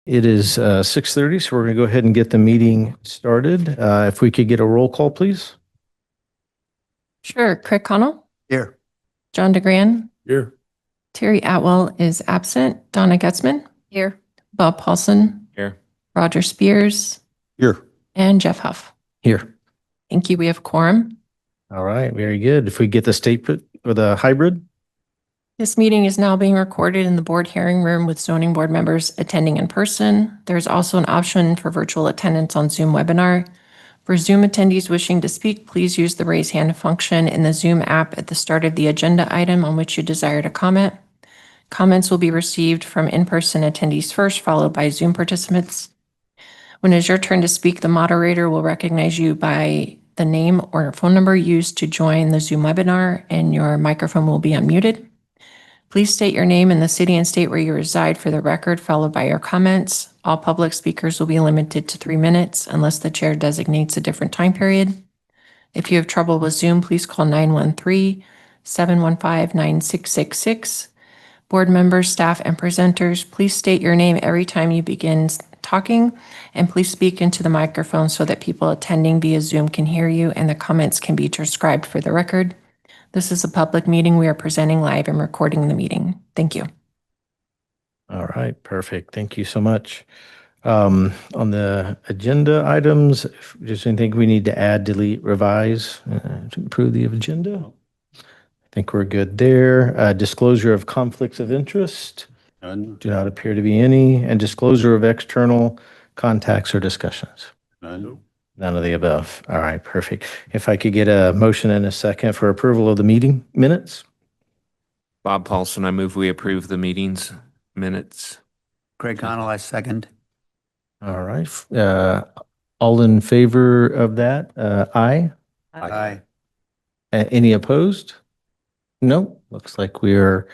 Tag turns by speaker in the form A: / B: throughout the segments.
A: It is 6:30, so we're going to go ahead and get the meeting started. If we could get a roll call, please.
B: Sure. Craig Connell,
C: Here.
B: John DeGran,
C: Here.
B: Terry Atwell is absent. Donna Getzman. Here. Bob Paulson.
C: Here.
B: Roger Spears.
C: Here.
B: And Jeff Huff.
A: Here.
B: Thank you. We have quorum.
A: All right, very good. If we get the statement or the hybrid.
B: This meeting is now being recorded in the board hearing room with zoning board members attending in person. There's also an option for virtual attendance on Zoom webinar. For Zoom attendees wishing to speak, please use the raise hand function in the Zoom app at the start of the agenda item on which you desire to comment. Comments will be received from in-person attendees first, followed by Zoom participants. When it is your turn to speak, the moderator will recognize you by the name or phone number used to join the Zoom webinar, and your microphone will be unmuted. Please state your name and the city and state where you reside for the record, followed by your comments. All public speakers will be limited to 3 minutes unless the chair designates a different time period. If you have trouble with Zoom, please call 913-715-9666. Board members, staff, and presenters, please state your name every time you begin talking, and please speak into the microphone so that people attending via Zoom can hear you and the comments can be transcribed for the record. This is a public meeting. We are presenting live and recording the meeting. Thank you.
A: All right, perfect. Thank you so much. On the agenda items, if there's anything we need to add, delete, revise to improve the agenda? I think we're good there. Disclosure of conflicts of interest.
C: None.
A: Do not appear to be any. And disclosure of external contacts or discussions.
C: None.
A: None of the above. All right, perfect. If I could get a motion and a second for approval of the meeting minutes?
D: Bob Paulson, I move we approve the meeting's minutes.
C: Craig Connell, I second.
A: All right. All in favor of that? Aye.
C: Aye.
A: Any opposed? No. Looks like we are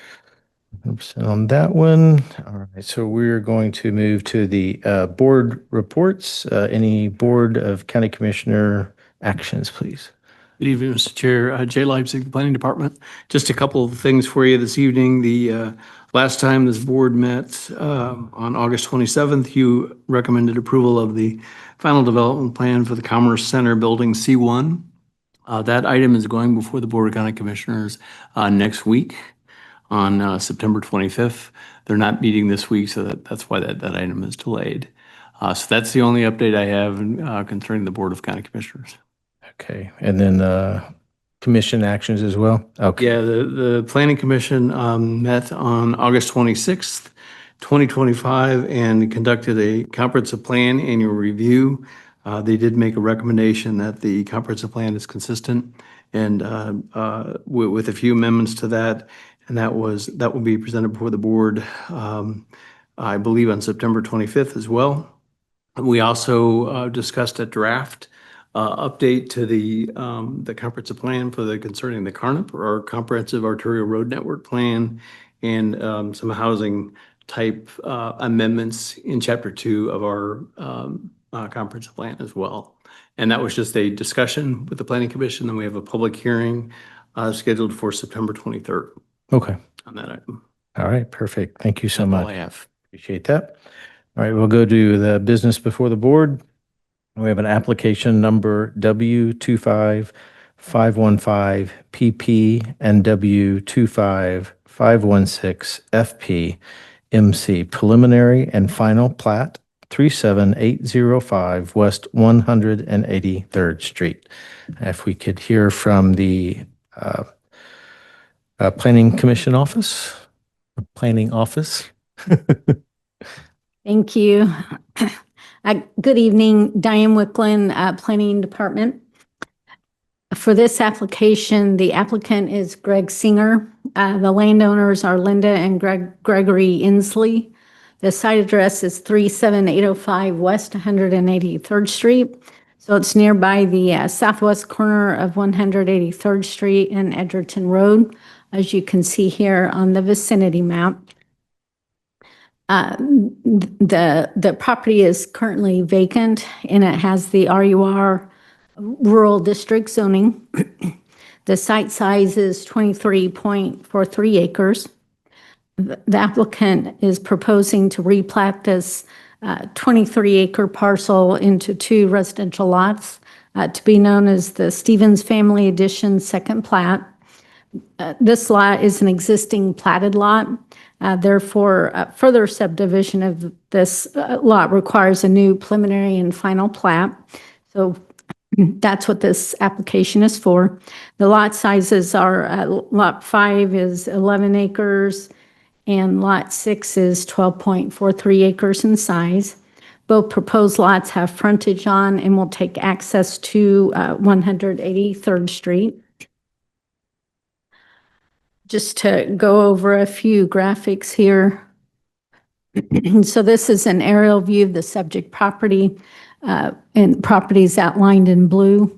A: 100% on that one. All right. So we're going to move to the board reports. Any Board of County Commissioner actions, please?
E: Good evening, Mr. Chair. Jay Leipzig, Planning Department. Just a couple of things for you this evening. The last time this board met on August 27th, you recommended approval of the final development plan for the Commerce Center Building C1. That item is going before the Board of County Commissioners next week on September 25th. They're not meeting this week, so that's why that item is delayed. So that's the only update I have concerning the Board of County Commissioners.
A: Okay. And then commission actions as well? Okay.
E: Yeah, the Planning Commission met on August 26th, 2025, and conducted a comprehensive plan annual review. They did make a recommendation that the comprehensive plan is consistent and with a few amendments to that. And that will be presented before the board, I believe, on September 25th as well. We also discussed a draft update to the comprehensive plan for concerning the CARNP, or Comprehensive Arterial Road Network Plan, and some housing type amendments in Chapter 2 of our comprehensive plan as well. And that was just a discussion with the Planning Commission, and we have a public hearing scheduled for September 23rd.
A: Okay.
E: On that item.
A: All right. Perfect. Thank you so
D: That's
A: much.
D: all I have.
A: Appreciate that. All right. We'll go to the business before the board. We have an application number W25515PP and W25516FP MC preliminary and final plat 37805 West 183rd Street. If we could hear from the Planning Commission office, Planning Office.
F: Thank you. Good evening, Diane Wicklin, Planning Department. For this application, the applicant is Greg Singer. The landowners are Linda and Gregory Inslee. The site address is 37805 West 183rd Street. So it's nearby the southwest corner of 183rd Street and Edgerton Road, as you can see here on the vicinity map. The property is currently vacant, and it has the RUR Rural District zoning. The site size is 23.43 acres. The applicant is proposing to replat this 23-acre parcel into 2 residential lots to be known as the Stevens Family Edition Second Plat. This lot is an existing platted lot. Therefore, further subdivision of this lot requires a new preliminary and final plat. So that's what this application is for. The lot sizes are, lot 5 is 11 acres and lot 6 is 12.43 acres in size. Both proposed lots have frontage on and will take access to 183rd Street. Just to go over a few graphics here. So this is an aerial view of the subject property, and properties outlined in blue.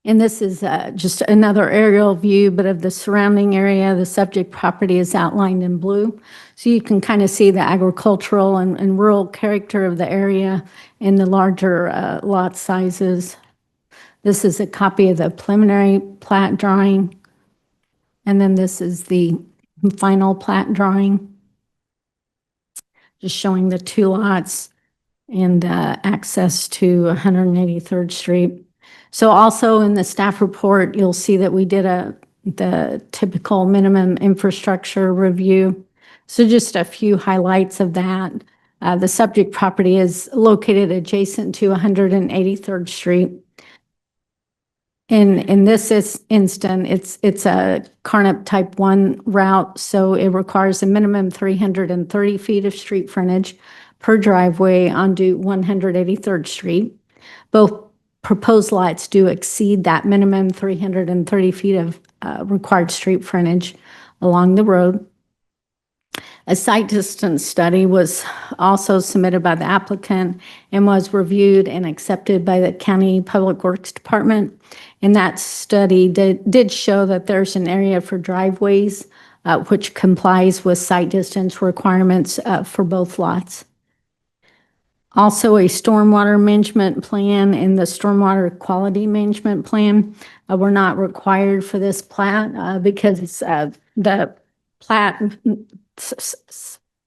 F: And this is just another aerial view, but of the surrounding area. The subject property is outlined in blue. So you can kind of see the agricultural and rural character of the area and the larger lot sizes. This is a copy of the preliminary plat drawing. And then this is the final plat drawing, just showing the 2 lots and access to 183rd Street. So also in the staff report, you'll see that we did the typical minimum infrastructure review. So just a few highlights of that. The subject property is located adjacent to 183rd Street. In this instant, it's a Carnap Type 1 route, so it requires a minimum 330 feet of street frontage per driveway onto 183rd Street. Both proposed lots do exceed that minimum 330 feet of required street frontage along the road. A site distance study was also submitted by the applicant and was reviewed and accepted by the County Public Works Department. And that study did show that there's an area for driveways which complies with site distance requirements for both lots. Also, a stormwater management plan and the stormwater quality management plan were not required for this plat because the plat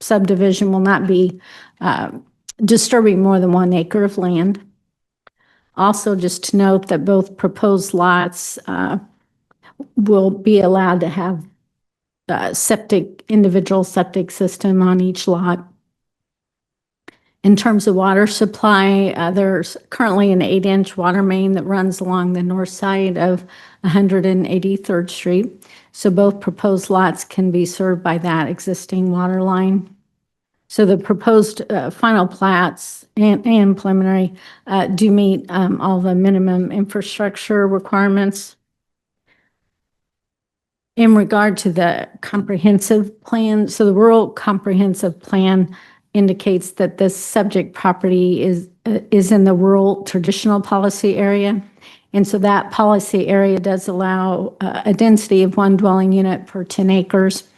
F: subdivision will not be disturbing more than 1 acre of land. Also, just to note that both proposed lots will be allowed to have individual septic system on each lot. In terms of water supply, there's currently an 8-inch water main that runs along the north side of 183rd Street. So both proposed lots can be served by that existing water line. So the proposed final plats and preliminary do meet all the minimum infrastructure requirements. In regard to the comprehensive plan, so the rural comprehensive plan indicates that this subject property is in the rural traditional policy area. And so that policy area does allow a density of 1 dwelling unit per 10 acres.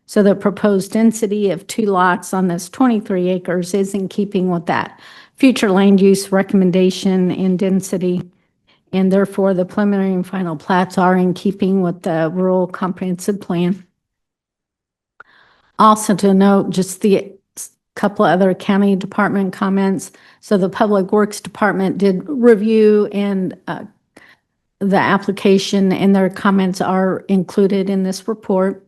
F: So the proposed density of 2 lots on this 23 acres is in keeping with that future land use recommendation and density. And therefore, the preliminary and final plats are in keeping with the rural comprehensive plan. Also to note, just the couple of other county department comments. So the Public Works Department did review and the application and their comments are included in this report.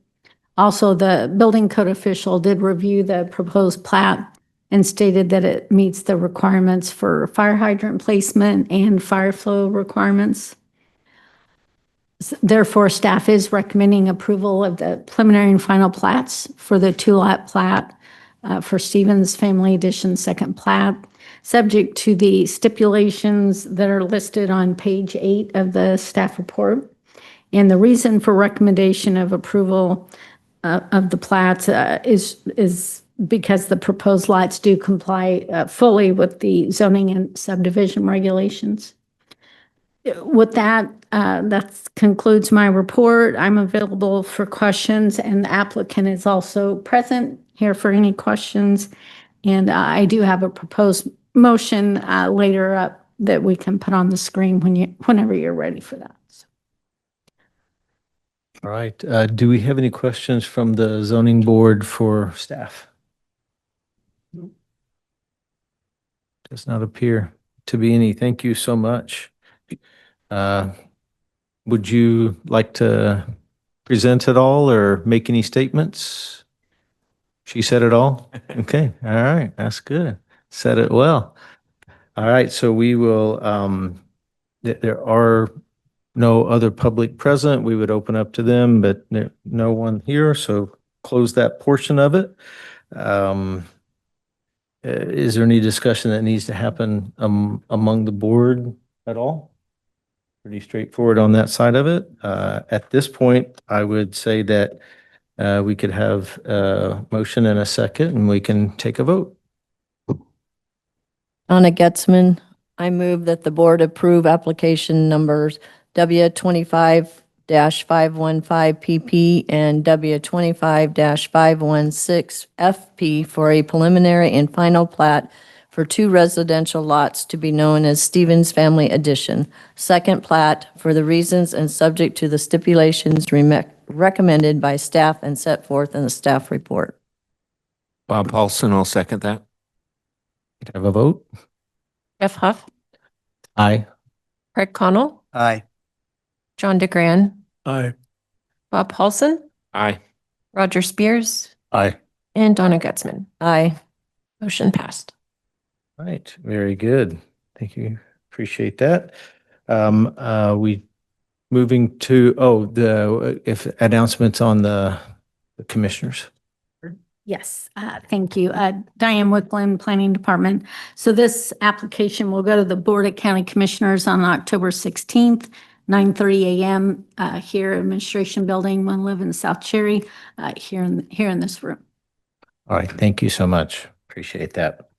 F: Also, the building code official did review the proposed plat and stated that it meets the requirements for fire hydrant placement and fire flow requirements. Therefore, staff is recommending approval of the preliminary and final plats for the 2-lot plat for Stevens Family Edition Second Plat, subject to the stipulations that are listed on page 8 of the staff report. And the reason for recommendation of approval of the plats is because the proposed lots do comply fully with the zoning and subdivision regulations. With that, that concludes my report. I'm available for questions, and the applicant is also present here for any questions. And I do have a proposed motion later up that we can put on the screen whenever you're ready for that. So.
A: All right. Do we have any questions from the zoning board for staff? Does not appear to be any. Thank you so much. Uh, Would you like to present at all or make any statements? She said it all? Okay, all right, that's good. Said it well. All right, so we will, there are no other public present. We would open up to them, but no one here, so close that portion of it. Is there any discussion that needs to happen among the board at all? Pretty straightforward on that side of it. At this point, I would say that we could have a motion and a second, and we can take a vote.
G: Donna Getzman, I move that the board approve application numbers W25-515 and W25-516 for a preliminary and final plat for 2 residential lots to be known as Stevens Family Addition. Second plat for the reasons and subject to the stipulations recommended by staff and set forth in the staff report.
D: Bob Paulson, I'll second that.
A: Could I have a vote?
B: Jeff Huff,
A: Aye.
B: Craig Connell,
C: Aye.
B: John DeGran,
E: Aye.
B: Bob Paulson,
D: Aye.
B: Roger Spears,
A: Aye.
B: and Donna Getzman.
G: Aye.
B: Motion passed.
A: Right, very good. Thank you. Appreciate that. We moving to, if announcements on the commissioners.
F: Yes, thank you. Diane Wicklund, Planning Department. So this application will go to the Board of County Commissioners on October 16th, 9:30 a.m. Here, Administration Building, 111 South Cherry, here in this room.
A: All right, thank you so much. Appreciate that.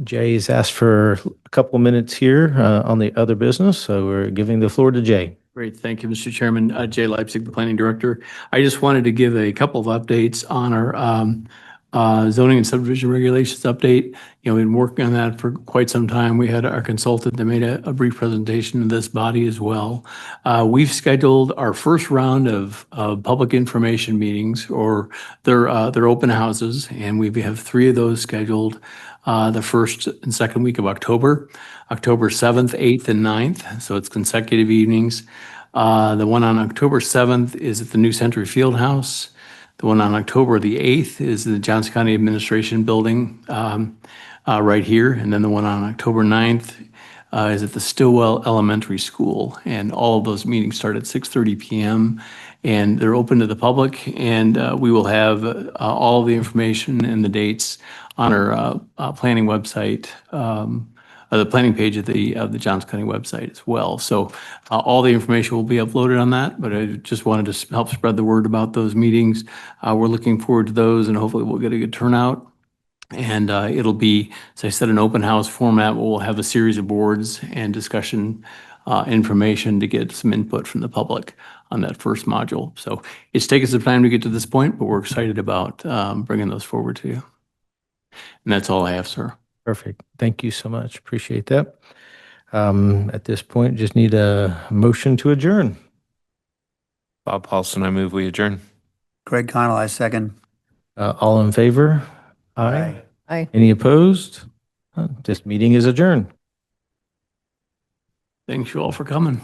A: Jay's asked for a couple of minutes here on the other business, so we're giving the floor to Jay.
E: Great. Thank you, Mr. Chairman. Jay Leipzig, the Planning Director. I just wanted to give a couple of updates on our zoning and subdivision regulations update. You know, we've been working on that for quite some time. We had our consultant that made a brief presentation to this body as well. We've scheduled our first round of public information meetings, or they're open houses, and we have 3 of those scheduled the first and second week of October, October 7th, 8th, and 9th. So it's consecutive evenings. The one on October 7th is at the New Century Fieldhouse. The one on October the 8th is the Johnson County Administration Building right here. And then the one on October 9th is at the Stillwell Elementary School. And all of those meetings start at 6:30 p.m. And they're open to the public. And we will have all the information and the dates on our planning website, the planning page of the Johnson County website as well. So all the information will be uploaded on that, but I just wanted to help spread the word about those meetings. We're looking forward to those, and hopefully we'll get a good turnout. And it'll be, as I said, an open house format. We'll have a series of boards and discussion information to get some input from the public on that first module. So it's taken some time to get to this point, but we're excited about bringing those forward to you. And that's all I have, sir.
A: Perfect. Thank you so much. Appreciate that. At this point, just need a motion to adjourn.
D: Bob Paulson, I move we adjourn.
C: Craig Connell, I second.
A: All in favor? Aye.
G: Aye.
A: Any opposed? This meeting is adjourned.
E: Thanks you all for coming.